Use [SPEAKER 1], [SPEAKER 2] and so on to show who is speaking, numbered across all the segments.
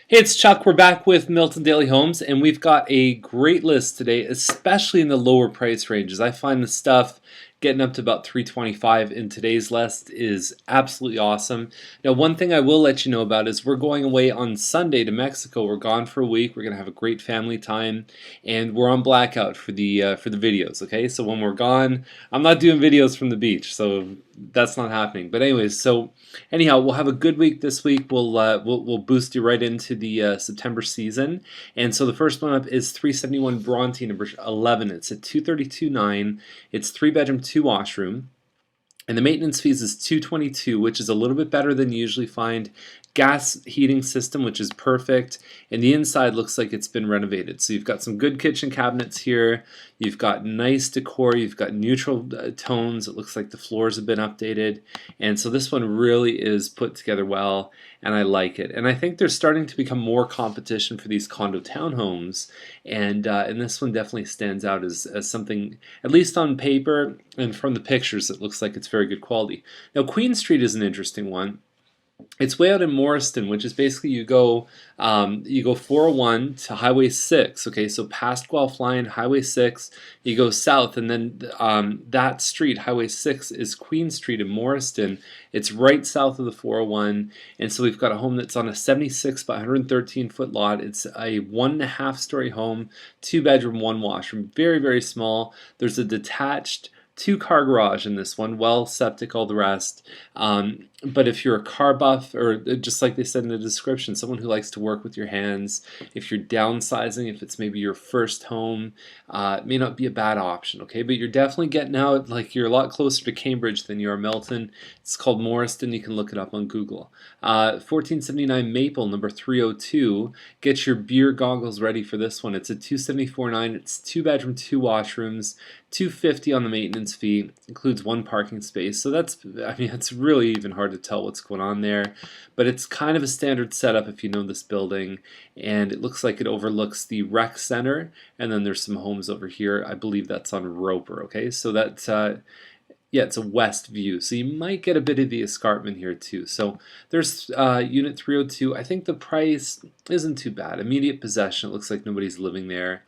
[SPEAKER 1] Hey, it's Chuck. We're back with Milton Daily Homes, and we've got a great list today, especially in the lower price ranges. I find the stuff getting up to about 325 in today's list is absolutely awesome. Now, one thing I will let you know about is we're going away on Sunday to Mexico. We're gone for a week. We're gonna have a great family time, and we're on blackout for the videos. Okay, so when we're gone, I'm not doing videos from the beach, so that's not happening. But anyways, so anyhow, we'll have a good week this week. We'll boost you right into the September season. And so the first one up is 371 Bronte, number 11. It's a 232.9. It's 3 bedroom, 2 washroom. And the maintenance fees is 222, which is a little bit better than you usually find. Gas heating system, which is perfect, and the inside looks like it's been renovated. So you've got some good kitchen cabinets here. You've got nice decor. You've got neutral tones. It looks like the floors have been updated, and so this one really is put together well, and I like it. And I think there's starting to become more competition for these condo townhomes, and this one definitely stands out as something, at least on paper and from the pictures, it looks like it's very good quality. Now, Queen Street is an interesting one. It's way out in Morriston, which is basically you go 401 to Highway 6. Okay, so past Guelph Line, Highway 6, you go south, and then that street, Highway 6, is Queen Street in Morriston. It's right south of the 401, and so we've got a home that's on a 76 by 113 foot lot. It's a 1.5 story home, 2 bedroom, 1 washroom, very, very small. There's a detached two-car garage in this one, well, septic, all the rest. But if you're a car buff, or just like they said in the description, someone who likes to work with your hands, if you're downsizing, if it's maybe your first home, it may not be a bad option, okay? But you're definitely getting out, like you're a lot closer to Cambridge than you are Milton. It's called Morriston. You can look it up on Google. 1479 Maple, number 302. Get your beer goggles ready for this one. It's a 274.9. It's 2 bedroom, 2 washrooms, 250 on the maintenance fee, includes 1 parking space. So that's, I mean, it's really even hard to tell what's going on there, but it's kind of a standard setup if you know this building, and it looks like it overlooks the rec center, and then there's some homes over here. I believe that's on Roper. Okay, so that's yeah, it's a west view, so you might get a bit of the escarpment here too. So there's unit 302. I think the price isn't too bad. Immediate possession, it looks like nobody's living there,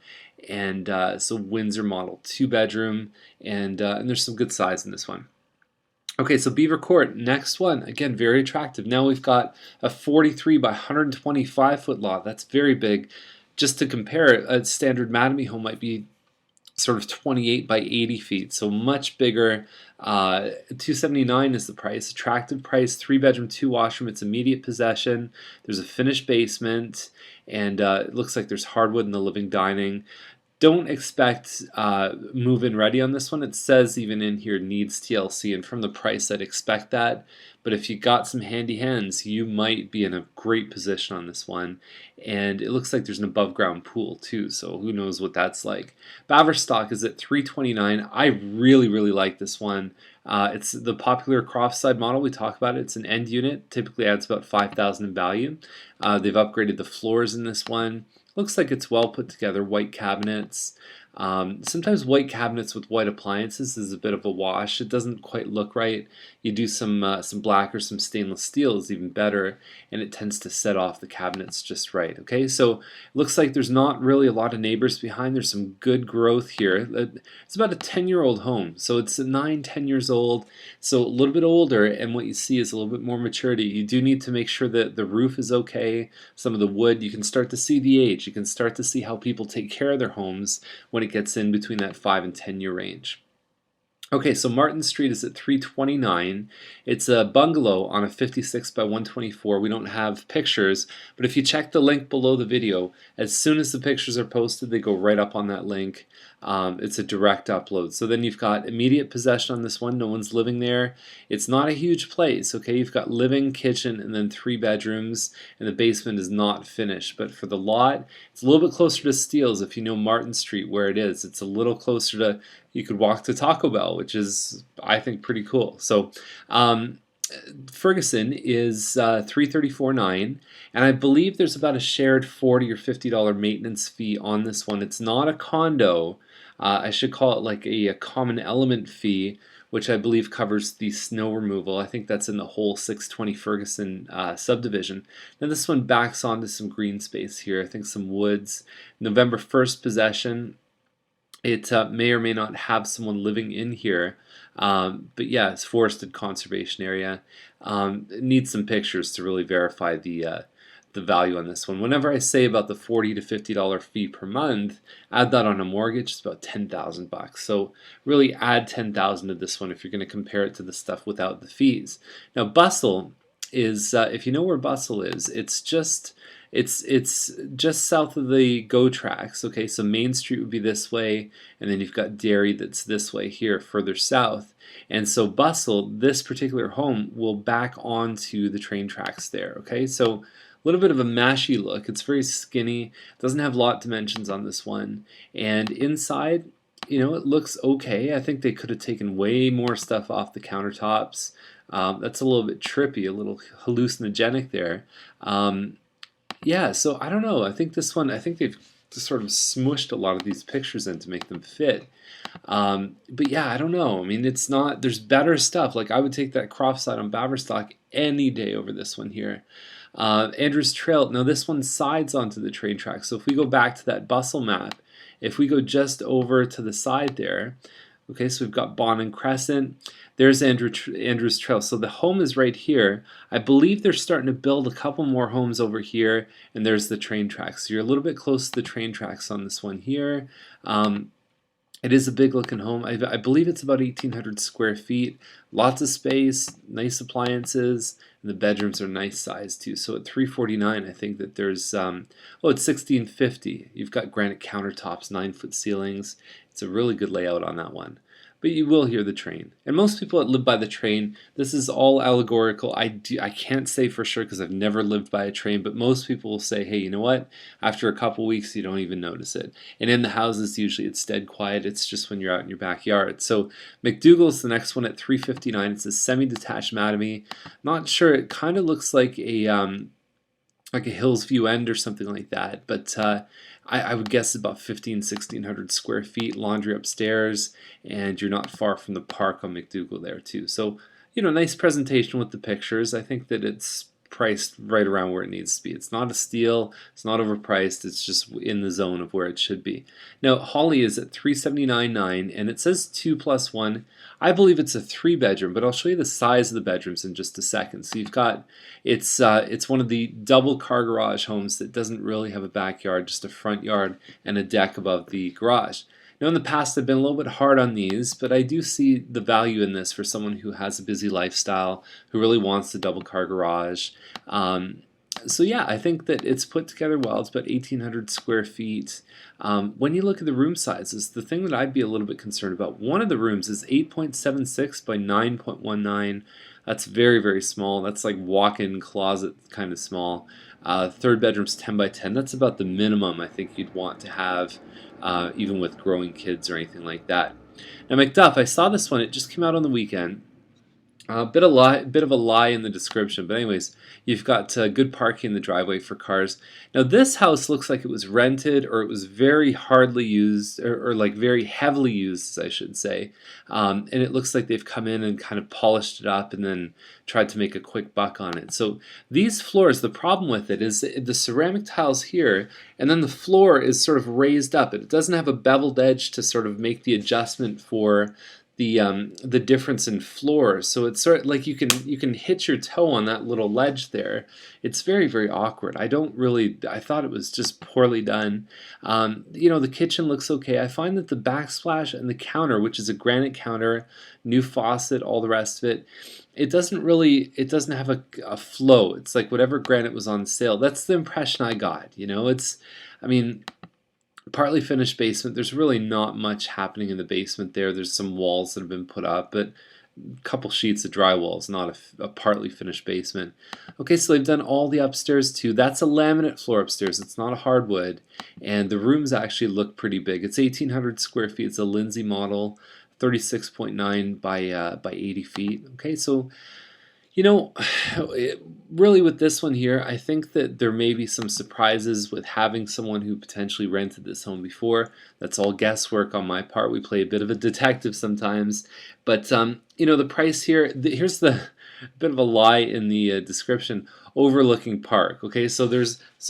[SPEAKER 1] and so Windsor model, 2 bedroom, and there's some good size in this one. Okay, so Beaver Court, next one, again, very attractive. Now we've got a 43 by 125 foot lot. That's very big. Just to compare, a standard Mattamy home might be sort of 28 by 80 feet, so much bigger. 279 is the price. Attractive price. 3 bedroom, 2 washroom. It's immediate possession. There's a finished basement, and it looks like there's hardwood in the living dining. Don't expect move-in ready on this one. It says even in here needs TLC, and from the price I'd expect that. But if you got some handy hands, you might be in a great position on this one. And it looks like there's an above-ground pool too, so who knows what that's like. Baverstock is at 329. I really, really like this one. It's the popular Croftside model. We talk about it. It's an end unit. Typically adds about 5,000 in value. They've upgraded the floors in this one. Looks like it's well put together. White cabinets. Sometimes white cabinets with white appliances is a bit of a wash. It doesn't quite look right. You do some black or some stainless steel is even better, and it tends to set off the cabinets just right. Okay, so it looks like there's not really a lot of neighbors behind. There's some good growth here. It's about a 10-year-old home, so it's 9, 10 years old, so a little bit older, and what you see is a little bit more maturity. You do need to make sure that the roof is okay. Some of the wood, you can start to see the age. You can start to see how people take care of their homes when it gets in between that 5 and 10 year range. Okay, so Martin Street is at 329. It's a bungalow on a 56 by 124. We don't have pictures, but if you check the link below the video, as soon as the pictures are posted, they go right up on that link. It's a direct upload. So then you've got immediate possession on this one. No one's living there. It's not a huge place, okay? You've got living, kitchen, and then 3 bedrooms, and the basement is not finished. But for the lot, it's a little bit closer to Steeles if you know Martin Street where it is. It's a little closer to, you could walk to Taco Bell, which is, I think, pretty cool. So Ferguson is 334.9, and I believe there's about a shared $40 or $50 maintenance fee on this one. It's not a condo. I should call it like a common element fee, which I believe covers the snow removal. I think that's in the whole 620 Ferguson subdivision. Now this one backs onto some green space here, I think some woods. November 1st possession. It may or may not have someone living in here, but yeah, it's forested conservation area. It needs some pictures to really verify the value on this one. Whenever I say about the $40 to $50 fee per month, add that on a mortgage, it's about $10,000. So really add $10,000 to this one if you're going to compare it to the stuff without the fees. Now Bustle is, if you know where Bustle is, it's just south of the GO tracks. Okay, so Main Street would be this way, and then you've got Derry that's this way here, further south. And so Bustle, this particular home, will back onto the train tracks there. Okay, so a little bit of a mashy look. It's very skinny. Doesn't have lot dimensions on this one. And inside, you know, it looks okay. I think they could have taken way more stuff off the countertops. That's a little bit trippy, a little hallucinogenic there. Yeah, so I don't know. I think this one, I think they've just sort of smushed a lot of these pictures in to make them fit. But yeah, I don't know. I mean, it's not, there's better stuff. Like I would take that crop side on Baverstock any day over this one here. Andrews Trail, now this one sides onto the train track. So if we go back to that Bustle map, if we go just over to the side there, okay, so we've got Bond and Crescent. There's Andrews Trail. So the home is right here. I believe they're starting to build a couple more homes over here, and there's the train tracks. So you're a little bit close to the train tracks on this one here. It is a big looking home. I believe it's about 1,800 square feet. Lots of space, nice appliances, and the bedrooms are nice size too. So at $349, I think that there's, oh, it's $1,650. You've got granite countertops, 9-foot ceilings. It's a really good layout on that one. But you will hear the train. And most people that live by the train, this is all allegorical. I can't say for sure because I've never lived by a train, but most people will say, hey, you know what? After a couple weeks, you don't even notice it. And in the houses, usually it's dead quiet. It's just when you're out in your backyard. So McDougall's the next one at $359. It's a semi-detached Mattamy. Not sure. It kind of looks like a Hills View End or something like that. But I would guess about 1,600 square feet, laundry upstairs, and you're not far from the park on McDougall there too. So, you know, nice presentation with the pictures. I think that it's priced right around where it needs to be. It's not a steal, it's not overpriced, it's just in the zone of where it should be. Now, Holly is at $379.9, and it says 2+1. I believe it's a 3-bedroom, but I'll show you the size of the bedrooms in just a second. So you've got, it's one of the double car garage homes that doesn't really have a backyard, just a front yard and a deck above the garage. Now in the past I've been a little bit hard on these, but I do see the value in this for someone who has a busy lifestyle, who really wants the double car garage. So yeah, I think that it's put together well. It's about 1,800 square feet. When you look at the room sizes, the thing that I'd be a little bit concerned about, one of the rooms is 8.76 by 9.19. That's very, very small. That's like walk-in closet kind of small. Third bedroom's 10 by 10. That's about the minimum I think you'd want to have, even with growing kids or anything like that. Now Macduff, I saw this one. It just came out on the weekend. Bit of a lie in the description, but anyways, you've got good parking in the driveway for cars. Now this house looks like it was rented, or it was very hardly used, or like very heavily used, I should say. And it looks like they've come in and kind of polished it up and then tried to make a quick buck on it. So these floors, the problem with it is the ceramic tiles here, and then the floor is sort of raised up. It doesn't have a beveled edge to sort of make the adjustment for the difference in floor. So it's sort of like you can hit your toe on that little ledge there. It's very, very awkward. I thought it was just poorly done. You know, the kitchen looks okay. I find that the backsplash and the counter, which is a granite counter, new faucet, all the rest of it, it doesn't have a flow. It's like whatever granite was on sale. That's the impression I got. You know, I mean, partly finished basement. There's really not much happening in the basement there. There's some walls that have been put up, but a couple sheets of drywall is not a partly finished basement. Okay, so they've done all the upstairs too. That's a laminate floor upstairs. It's not a hardwood, and the rooms actually look pretty big. It's 1,800 square feet. It's a Lindsay model, 36.9 by 80 feet. Okay, so You know, really with this one here, I think that there may be some surprises with having someone who potentially rented this home before. That's all guesswork on my part. We play a bit of a detective sometimes. But, the price here, here's the bit of a lie in the description, overlooking park. Okay, so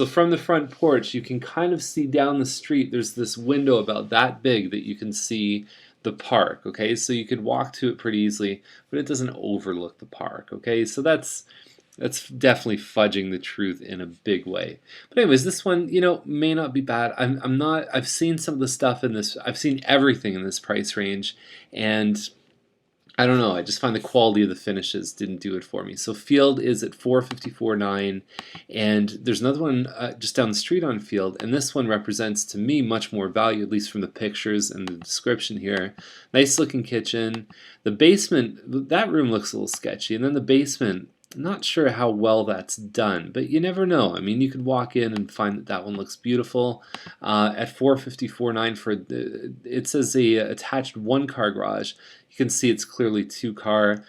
[SPEAKER 1] from the front porch, you can kind of see down the street. There's this window about that big that you can see the park. Okay, so you could walk to it pretty easily, but it doesn't overlook the park. Okay, so that's definitely fudging the truth in a big way. But anyways, this one, may not be bad. I'm not. I've seen some of the stuff in this. I've seen everything in this price range, and I don't know. I just find the quality of the finishes didn't do it for me. So Field is at 454.9, and there's another one just down the street on Field, and this one represents to me much more value, at least from the pictures and the description here. Nice looking kitchen. The basement, that room looks a little sketchy, and then the basement, not sure how well that's done, but you never know. I mean, you could walk in and find that one looks beautiful. At 454.9 it says a attached one-car garage. You can see it's clearly two-car.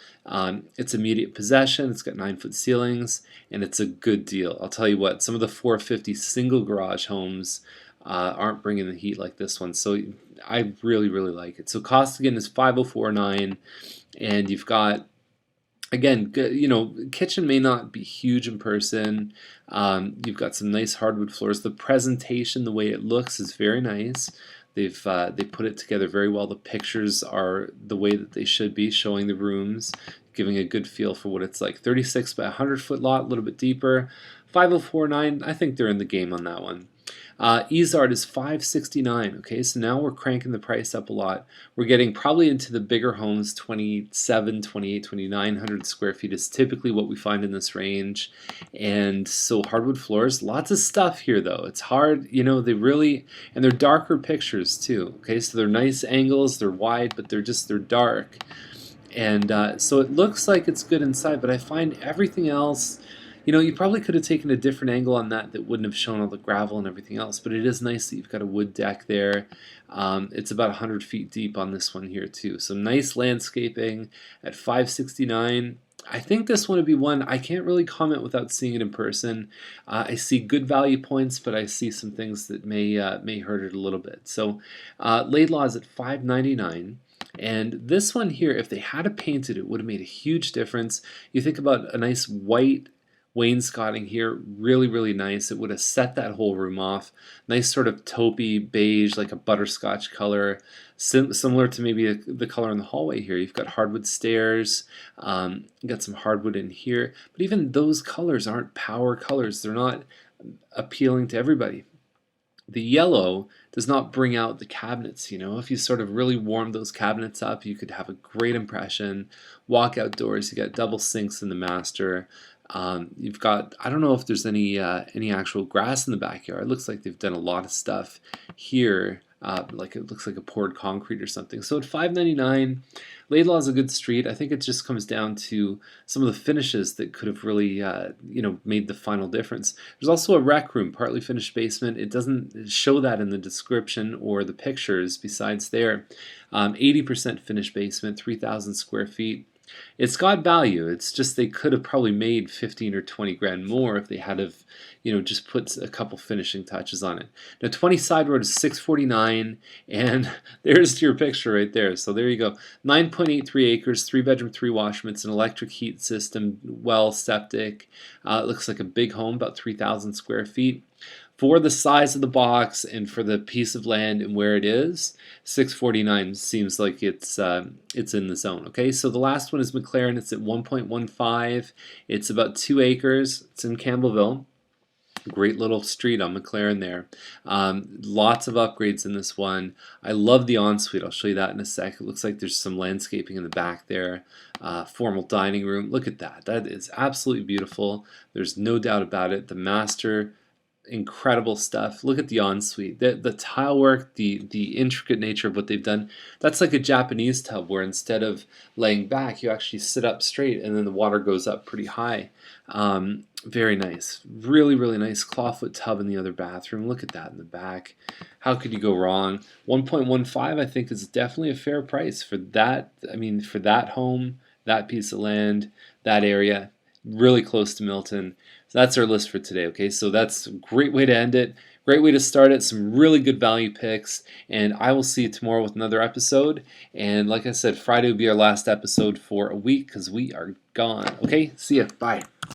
[SPEAKER 1] It's immediate possession. It's got 9-foot ceilings, and it's a good deal. I'll tell you what, some of the 450 single garage homes aren't bringing the heat like this one. So I really, really like it. So cost again is 504.9, and you've got, again, kitchen may not be huge in person. You've got some nice hardwood floors. The presentation, the way it looks, is very nice. They put it together very well. The pictures are the way that they should be, showing the rooms, giving a good feel for what it's like. 36 by 100-foot lot, a little bit deeper. 504.9, I think they're in the game on that one. Ezard is 569. Okay, so now we're cranking the price up a lot. We're getting probably into the bigger homes. 27, 28, 2900 square feet is typically what we find in this range. And so hardwood floors, lots of stuff here though. It's hard, they really, and they're darker pictures too. Okay, so they're nice angles, they're wide, but they're dark. And so it looks like it's good inside, but I find everything else, you probably could have taken a different angle on that wouldn't have shown all the gravel and everything else, but it is nice that you've got a wood deck there. It's about 100 feet deep on this one here too. So nice landscaping at 569. I think this one would be one, I can't really comment without seeing it in person. I see good value points, but I see some things that may hurt it a little bit. So Laidlaw is at 599. And this one here, if they had painted it, would have made a huge difference. You think about a nice white wainscoting here, really, really nice. It would have set that whole room off. Nice sort of taupey beige, like a butterscotch color, similar to maybe the color in the hallway here. You've got hardwood stairs, you've got some hardwood in here, but even those colors aren't power colors. They're not appealing to everybody. The yellow does not bring out the cabinets. If you sort of really warm those cabinets up, you could have a great impression. Walk outdoors, you got double sinks in the master. You've got, I don't know if there's any actual grass in the backyard. It looks like they've done a lot of stuff here. Like it looks like a poured concrete or something. So at 599, Laidlaw is a good street. I think it just comes down to some of the finishes that could have really, made the final difference. There's also a rec room, partly finished basement. It doesn't show that in the description or the pictures. Besides there, 80% finished basement, 3,000 square feet. It's got value. It's just they could have probably made 15 or 20 grand more if they had have, just put a couple finishing touches on it. Now 20 side road is 649, and there's your picture right there. So there you go. 9.83 acres, 3-bedroom, 3 washrooms, an electric heat system, well, septic. It looks like a big home, about 3,000 square feet. For the size of the box and for the piece of land and where it is, 649 seems like it's in the zone. Okay, so the last one is McLaren. It's at 1.15. It's about 2 acres. It's in Campbellville. Great little street on McLaren there. Lots of upgrades in this one. I love the ensuite. I'll show you that in a sec. It looks like there's some landscaping in the back there. Formal dining room. Look at that. That is absolutely beautiful. There's no doubt about it. The master, incredible stuff. Look at the ensuite, the tile work, the intricate nature of what they've done. That's like a Japanese tub where instead of laying back, you actually sit up straight and then the water goes up pretty high. Very nice. Really, really nice clawfoot tub in the other bathroom. Look at that in the back. How could you go wrong? 1.15 I think is definitely a fair price for that. I mean, for that home, that piece of land, that area, really close to Milton. So that's our list for today. Okay, so that's a great way to end it. Great way to start it. Some really good value picks, and I will see you tomorrow with another episode. And like I said, Friday will be our last episode for a week because we are gone. Okay, see ya. Bye.